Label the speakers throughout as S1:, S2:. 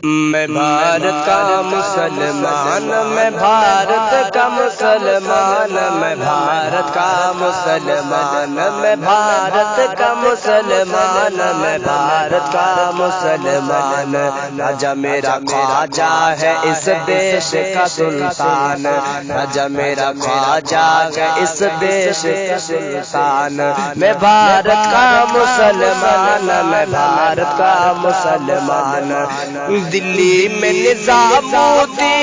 S1: میں بھارت کا مسلمان، میں بھارت کا مسلمان، میں بھارت کا مسلمان، میں بھارت کا مسلمان، میں بھارت کا مسلمان۔ راجا میرا خواجہ ہے اس دیش کا سلطان، راجا میرا خواجہ ہے اس دیش کا سلطان۔ میں بھارت کا مسلمان، میں بھارت کا مسلمان۔ دلی میں نظام الدین،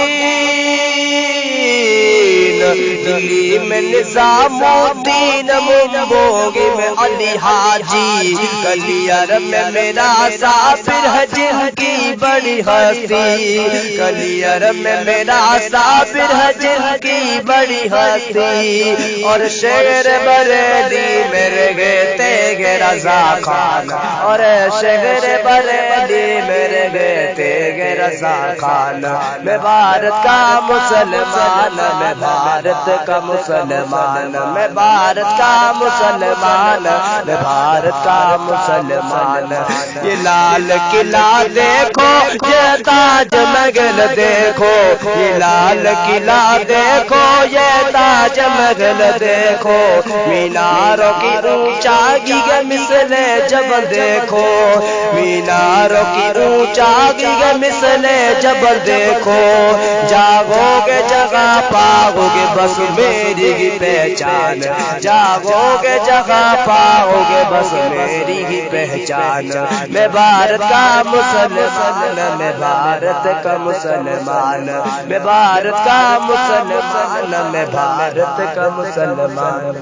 S1: دلی میں نظام الدین، ممبوگی میں علی حاجی، کلیئر میں میرا صابر ہے جن کی بڑی ہستی، کلیئر میں میرا صابر ہے جن کی بڑی ہستی۔ اور شہر بریلی میرے گے تیغ رضا خان، اور شہر بریلی میرے گے تیغ رضا خان۔ میں بھارت کا مسلمان، میں بھارت کا مسلمان، میں بھارت کا مسلمان، میں بھارت کا مسلمان۔ یہ لال قلعہ دیکھو، یہ تاج محل دیکھو، یہ لال قلعہ دیکھو، یہ تاج محل دیکھو، میناروں کی اونچائی کے مثل جبل دیکھو، میناروں کی اونچائی کے مثل جبل دیکھو۔ جاگو گے جگہ پاؤ گے بس میری ہی پہچان، جاگو گے جگہ پاؤ گے بس میری ہی پہچان۔ میں بھارت کا مسلمان، میں بھارت کا مسلمان، میں بھارت کا مسلمان، میں بھارت کا مسلمان۔